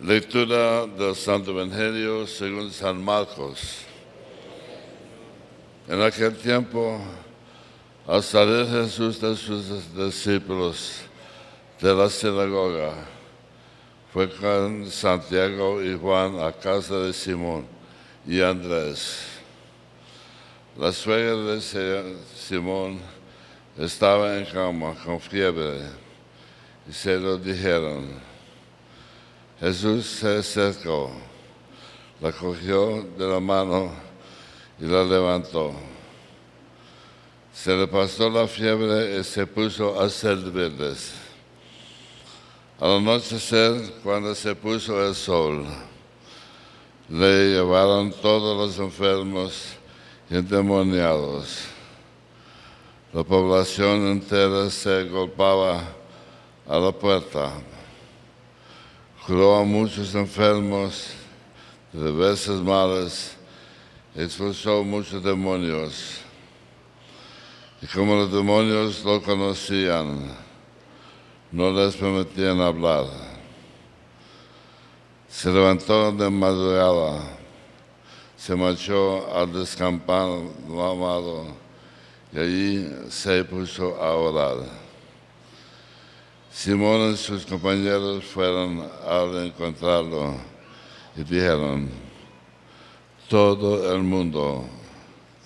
Lectura del Santo Evangelio según San Marcos. En aquel tiempo, al salir Jesús de sus discípulos de la sinagoga, fue con Santiago y Juan a casa de Simón y Andrés. La suegra de Simón estaba en cama con fiebre y se lo dijeron. Jesús se acercó, la cogió de la mano y la levantó. Se le pasó la fiebre y se puso a servirles. Al anochecer, cuando se puso el sol, le llevaron todos los enfermos y endemoniados. La población entera se agolpaba a la puerta. Curó a muchos enfermos de diversos males, expulsó muchos demonios. Y como los demonios lo conocían, no les permitían hablar. Se levantó de madrugada, se marchó al descampado y allí se puso a orar. Simón y sus compañeros fueron al encontrarlo y dijeron: todo el mundo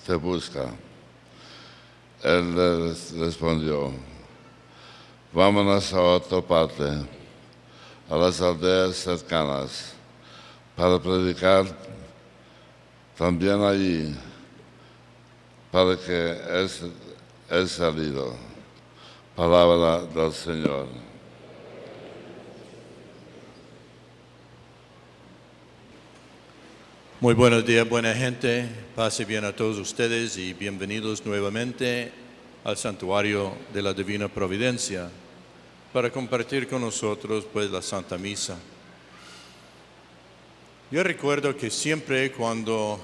te busca. Él les respondió: vámonos a otra parte, a las aldeas cercanas, para predicar también allí, para que he salido. Palabra del Señor. Muy buenos días, buena gente. Pase bien a todos ustedes y bienvenidos nuevamente al Santuario de la Divina Providencia para compartir con nosotros pues la Santa Misa. Yo recuerdo que siempre cuando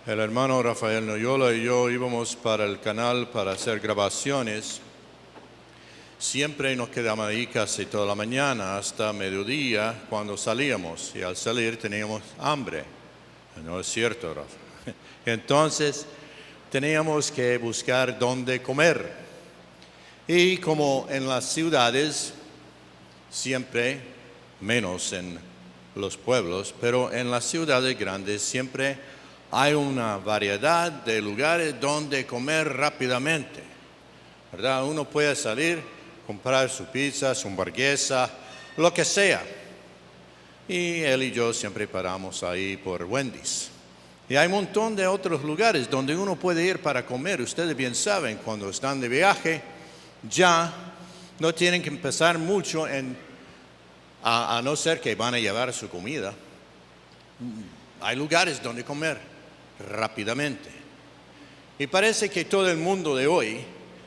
el hermano Rafael Noyola y yo íbamos para el canal para hacer grabaciones, siempre nos quedábamos ahí casi toda la mañana hasta mediodía cuando salíamos, y al salir teníamos hambre. No es cierto, Rafa. Entonces teníamos que buscar dónde comer. Y como en las ciudades, siempre, menos en los pueblos, pero en las ciudades grandes siempre hay una variedad de lugares donde comer rápidamente, ¿verdad? Uno puede salir, comprar su pizza, su hamburguesa, lo que sea. Y él y yo siempre paramos ahí por Wendy's. Y hay un montón de otros lugares donde uno puede ir para comer. Ustedes bien saben, cuando están de viaje, ya no tienen que empezar mucho a no ser que van a llevar su comida. Hay lugares donde comer rápidamente. Y parece que todo el mundo de hoy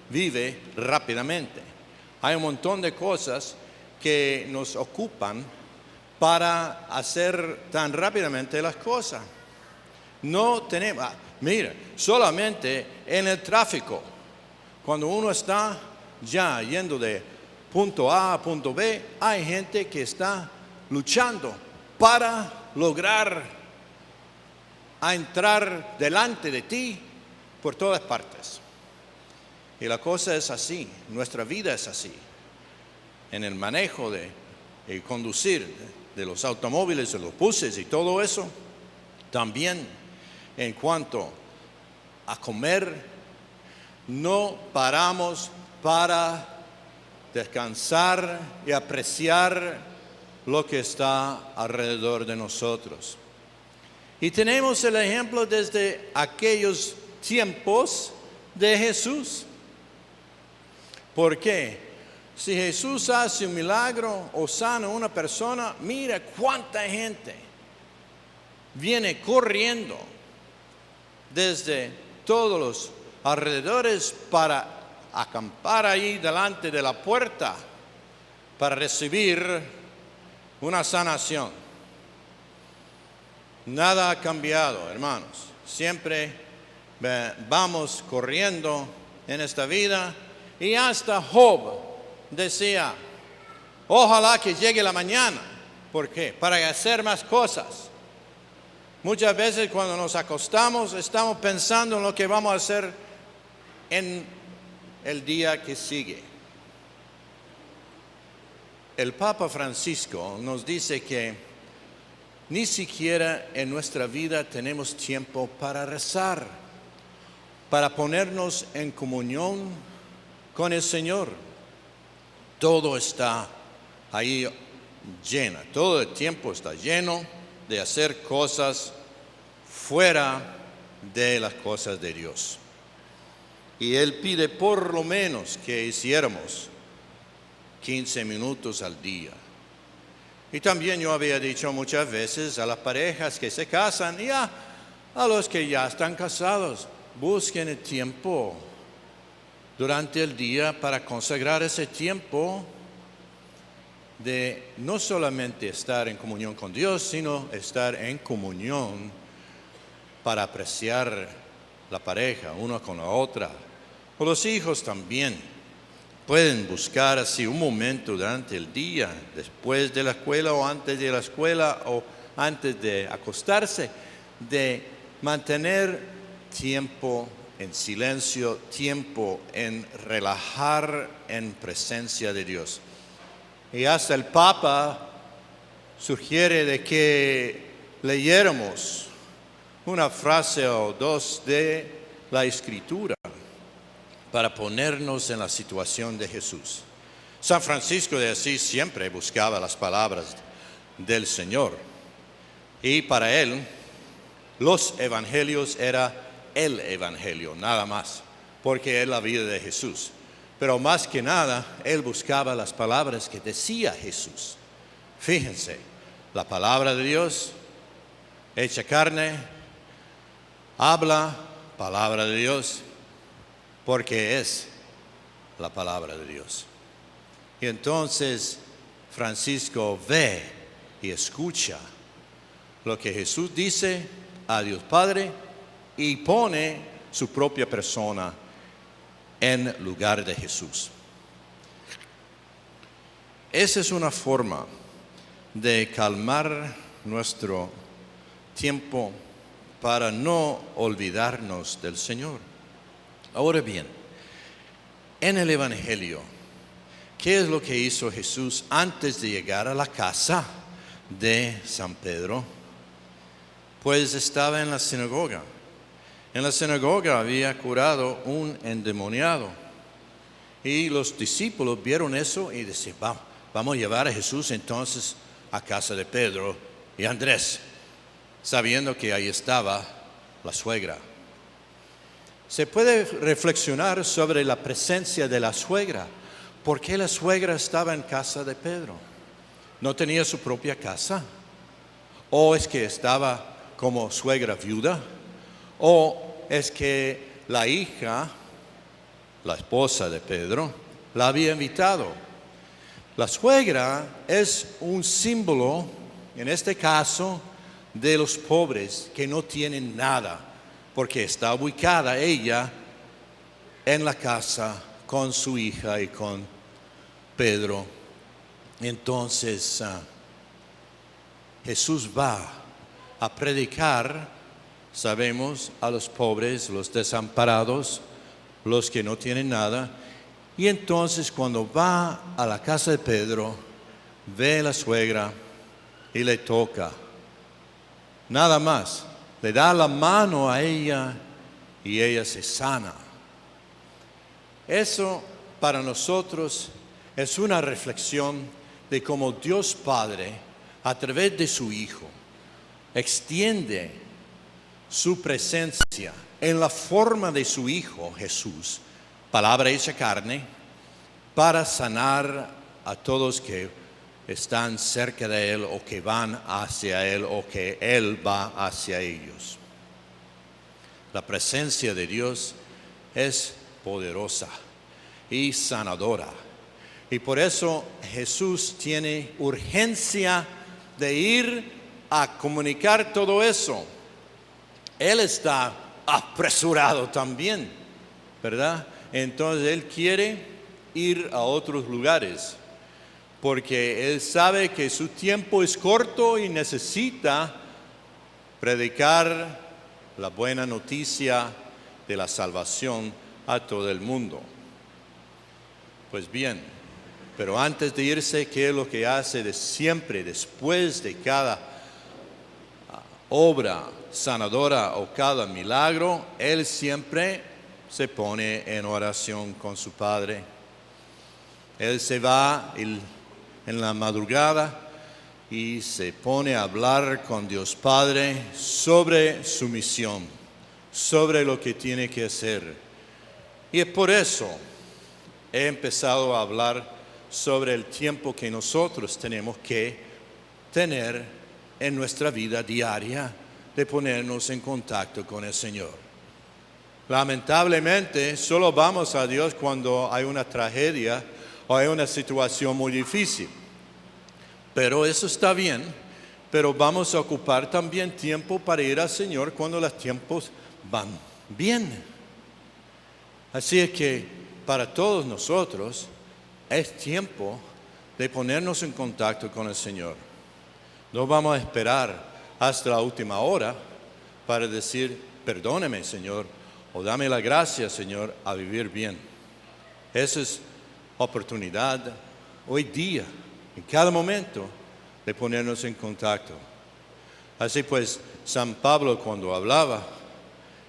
vive rápidamente. Hay un montón de cosas que nos ocupan para hacer tan rápidamente las cosas. No tenemos, mira, solamente en el tráfico, cuando uno está ya yendo de punto A a punto B, hay gente que está luchando para lograr entrar delante de ti por todas partes. Y la cosa es así, nuestra vida es así. En el manejo de conducir de los automóviles, de los buses y todo eso, también en cuanto a comer, no paramos para descansar y apreciar lo que está alrededor de nosotros. Y tenemos el ejemplo desde aquellos tiempos de Jesús. ¿Por qué? Si Jesús hace un milagro o sana a una persona, mira cuánta gente viene corriendo desde todos los alrededores para acampar ahí delante de la puerta para recibir una sanación. Nada ha cambiado, hermanos. Siempre vamos corriendo en esta vida, y hasta Job decía: ojalá que llegue la mañana, ¿Por qué? Para hacer más cosas. Muchas veces cuando nos acostamos estamos pensando en lo que vamos a hacer en el día que sigue. El Papa Francisco nos dice que ni siquiera en nuestra vida tenemos tiempo para rezar, para ponernos en comunión con el Señor. Todo está ahí lleno, todo el tiempo está lleno de hacer cosas fuera de las cosas de Dios. Y Él pide por lo menos que hiciéramos 15 minutos al día. Y también yo había dicho muchas veces a las parejas que se casan y a los que ya están casados, busquen el tiempo durante el día para consagrar ese tiempo de no solamente estar en comunión con Dios, sino estar en comunión para apreciar la pareja, una con la otra. O los hijos también pueden buscar así un momento durante el día, después de la escuela o antes de la escuela o antes de acostarse, de mantener tiempo en silencio, tiempo en relajar en presencia de Dios. Y hasta el Papa sugiere de que leyéramos una frase o dos de la Escritura para ponernos en la situación de Jesús. San Francisco de Asís siempre buscaba las palabras del Señor. Y para él, los evangelios era el evangelio, nada más, porque es la vida de Jesús. Pero más que nada, él buscaba las palabras que decía Jesús. Fíjense, la palabra de Dios, hecha carne, habla, palabra de Dios, porque es la palabra de Dios. Y entonces Francisco ve y escucha lo que Jesús dice a Dios Padre y pone su propia persona en lugar de Jesús. Esa es una forma de calmar nuestro tiempo para no olvidarnos del Señor. Ahora bien, en el Evangelio, ¿qué es lo que hizo Jesús antes de llegar a la casa de San Pedro? Pues estaba en la sinagoga. En la sinagoga había curado un endemoniado. Y los discípulos vieron eso y decían, vamos a llevar a Jesús entonces a casa de Pedro y Andrés, sabiendo que ahí estaba la suegra. Se puede reflexionar sobre la presencia de la suegra. ¿Por qué la suegra estaba en casa de Pedro? ¿No tenía su propia casa? ¿O es que estaba como suegra viuda? ¿O es que la hija, la esposa de Pedro, la había invitado? La suegra es un símbolo, en este caso, de los pobres que no tienen nada, porque está ubicada ella en la casa con su hija y con Pedro. Entonces Jesús va a predicar, sabemos, a los pobres, los desamparados, los que no tienen nada. Y entonces cuando va a la casa de Pedro, ve a la suegra y le toca. Nada más, le da la mano a ella y ella se sana. Eso para nosotros es una reflexión de cómo Dios Padre, a través de su Hijo, extiende su presencia en la forma de su Hijo Jesús, palabra hecha carne, para sanar a todos que están cerca de Él o que van hacia Él o que Él va hacia ellos. La presencia de Dios es poderosa y sanadora. Y por eso Jesús tiene urgencia de ir a comunicar todo eso. Él está apresurado también, ¿verdad? Entonces Él quiere ir a otros lugares. porque Él sabe que su tiempo es corto y necesita predicar la buena noticia de la salvación a todo el mundo. Pues bien, pero antes de irse, ¿qué es lo que hace de siempre, después de cada obra sanadora o cada milagro? Él siempre se pone en oración con su Padre. Él se va en la madrugada y se pone a hablar con Dios Padre sobre su misión, sobre lo que tiene que hacer. Y es por eso he empezado a hablar sobre el tiempo que nosotros tenemos que tener en nuestra vida diaria de ponernos en contacto con el Señor. Lamentablemente, solo vamos a Dios cuando hay una tragedia o hay una situación muy difícil. Pero eso está bien, pero vamos a ocupar también tiempo para ir al Señor cuando los tiempos van bien. Así es que para todos nosotros es tiempo de ponernos en contacto con el Señor. No vamos a esperar hasta la última hora para decir, perdóneme, Señor, o dame la gracia, Señor, a vivir bien. Esa es oportunidad hoy día, en cada momento, de ponernos en contacto. Así pues, San Pablo, cuando hablaba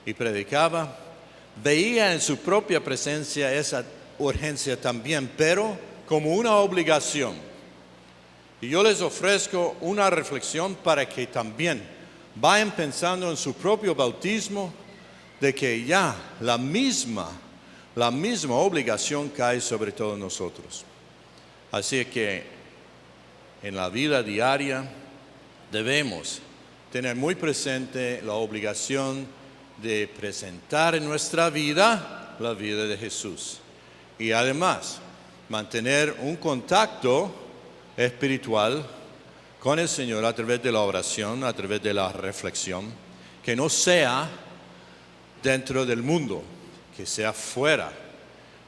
y predicaba, veía en su propia presencia esa urgencia también, pero como una obligación. Y yo les ofrezco una reflexión para que también vayan pensando en su propio bautismo, de que ya la misma obligación cae sobre todos nosotros. Así que en la vida diaria debemos tener muy presente la obligación de presentar en nuestra vida la vida de Jesús. Y además, mantener un contacto espiritual con el Señor a través de la oración, a través de la reflexión, que no sea dentro del mundo, que sea fuera,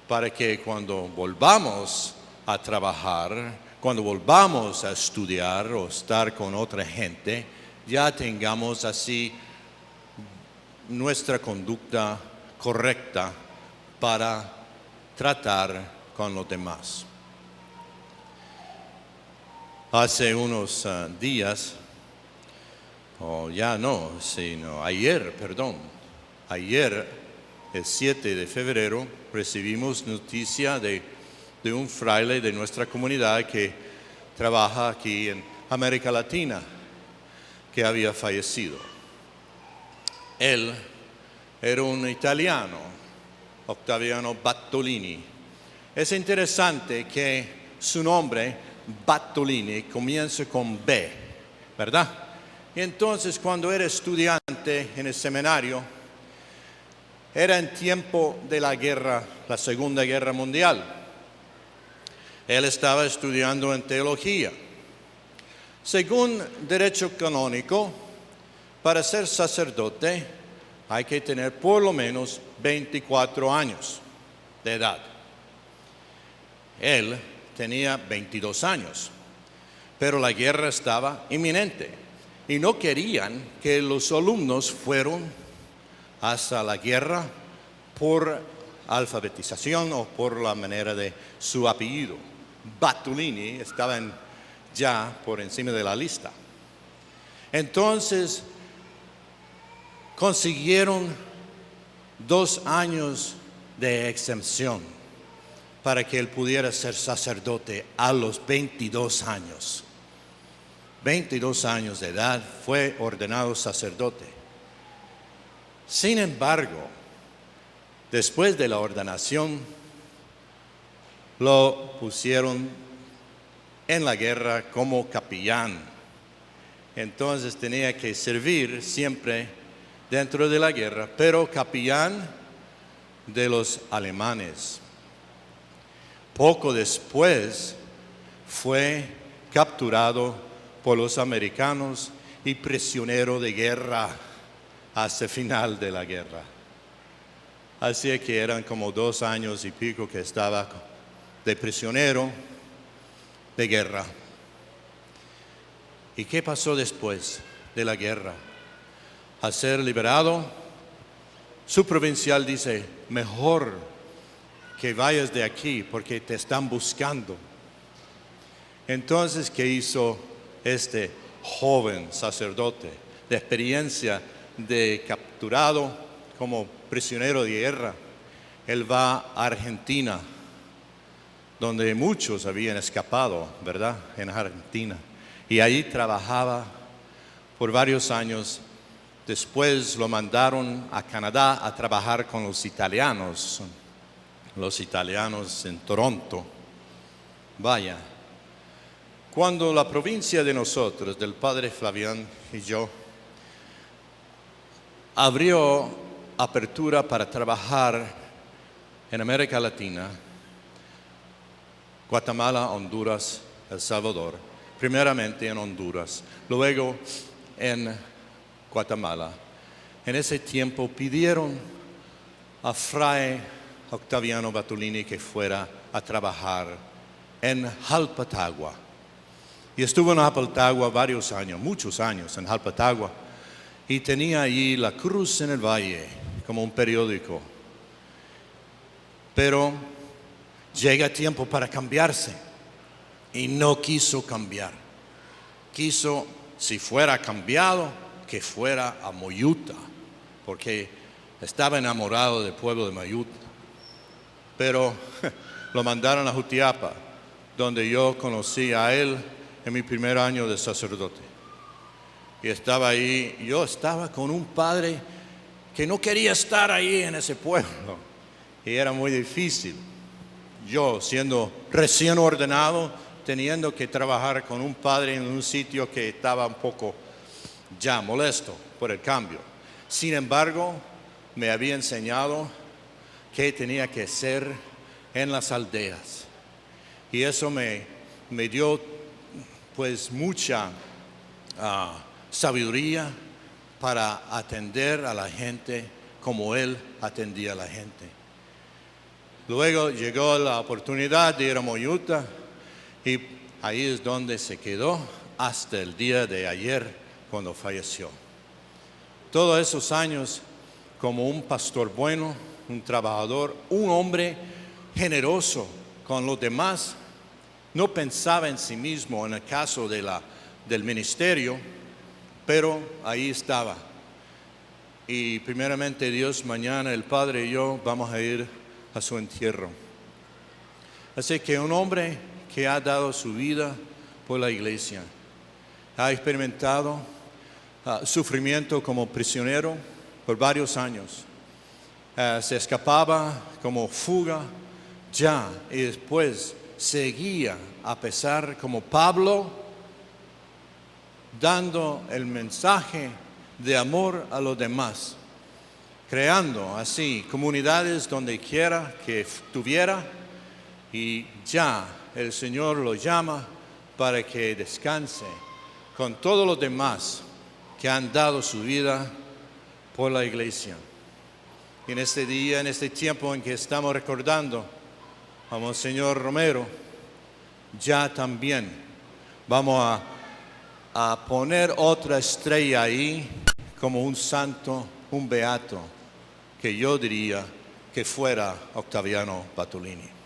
para que cuando volvamos a trabajar, cuando volvamos a estudiar o estar con otra gente, ya tengamos así nuestra conducta correcta para tratar con los demás. Hace unos días, ayer, el 7 de febrero, recibimos noticia de un fraile de nuestra comunidad que trabaja aquí en América Latina, que había fallecido. Él era un italiano, Ottaviano Battolini. Es interesante que su nombre, Battolini, comience con B, ¿verdad? Y entonces, cuando era estudiante en el seminario, era en tiempo de la Segunda Guerra Mundial. Él estaba estudiando en teología. Según derecho canónico, para ser sacerdote hay que tener por lo menos 24 años de edad. Él tenía 22 años, pero la guerra estaba inminente y no querían que los alumnos fueran hasta la guerra por alfabetización o por la manera de su apellido. Battolini estaba ya por encima de la lista. Entonces consiguieron 2 años de exención para que él pudiera ser sacerdote a los 22 años. 22 años de edad fue ordenado sacerdote. Sin embargo, después de la ordenación, lo pusieron en la guerra como capellán. Entonces tenía que servir siempre dentro de la guerra, pero capellán de los alemanes. Poco después fue capturado por los americanos y prisionero de guerra hasta el final de la guerra. Así que eran como 2 años y pico que estaba de prisionero. de guerra. ¿Y qué pasó después de la guerra? Al ser liberado, su provincial dice, mejor que vayas de aquí porque te están buscando. Entonces, ¿qué hizo este joven sacerdote de experiencia de capturado como prisionero de guerra? Él va a Argentina, donde muchos habían escapado, ¿verdad? En Argentina. Y ahí trabajaba por varios años. Después lo mandaron a Canadá a trabajar con los italianos en Toronto. Vaya, cuando la provincia de nosotros, del padre Flavián y yo, abrió apertura para trabajar en América Latina, Guatemala, Honduras, El Salvador, primeramente en Honduras, luego en Guatemala. En ese tiempo pidieron a Fray Octaviano Batolini que fuera a trabajar en Jalpatagua. Y estuvo en Jalpatagua varios años, muchos años en Jalpatagua. Y tenía allí La Cruz en el Valle, como un periódico. Pero llega tiempo para cambiarse. Y no quiso cambiar. Quiso, si fuera cambiado, que fuera a Moyuta, porque estaba enamorado del pueblo de Moyuta. Pero lo mandaron a Jutiapa, donde yo conocí a él en mi primer año de sacerdote. Y estaba ahí, yo estaba con un padre que no quería estar ahí en ese pueblo. Y era muy difícil. Yo, siendo recién ordenado, teniendo que trabajar con un padre en un sitio que estaba un poco ya molesto por el cambio. Sin embargo, me había enseñado qué tenía que hacer en las aldeas. Y eso me dio pues mucha sabiduría para atender a la gente como él atendía a la gente. Luego llegó la oportunidad de ir a Moyuta y ahí es donde se quedó hasta el día de ayer cuando falleció. Todos esos años como un pastor bueno, un trabajador, un hombre generoso con los demás, no pensaba en sí mismo en el caso del ministerio, pero ahí estaba. Y primeramente Dios, mañana el Padre y yo vamos a ir a su entierro. Así que un hombre que ha dado su vida por la iglesia, ha experimentado sufrimiento como prisionero por varios años. Se escapaba como fuga ya y después seguía a pesar como Pablo dando el mensaje de amor a los demás, creando así comunidades donde quiera que estuviera y ya el Señor lo llama para que descanse con todos los demás que han dado su vida por la iglesia. Y en este día, en este tiempo en que estamos recordando a Monseñor Romero, ya también vamos a poner otra estrella ahí como un santo, un beato, que yo diría que fuera Octaviano Batolini.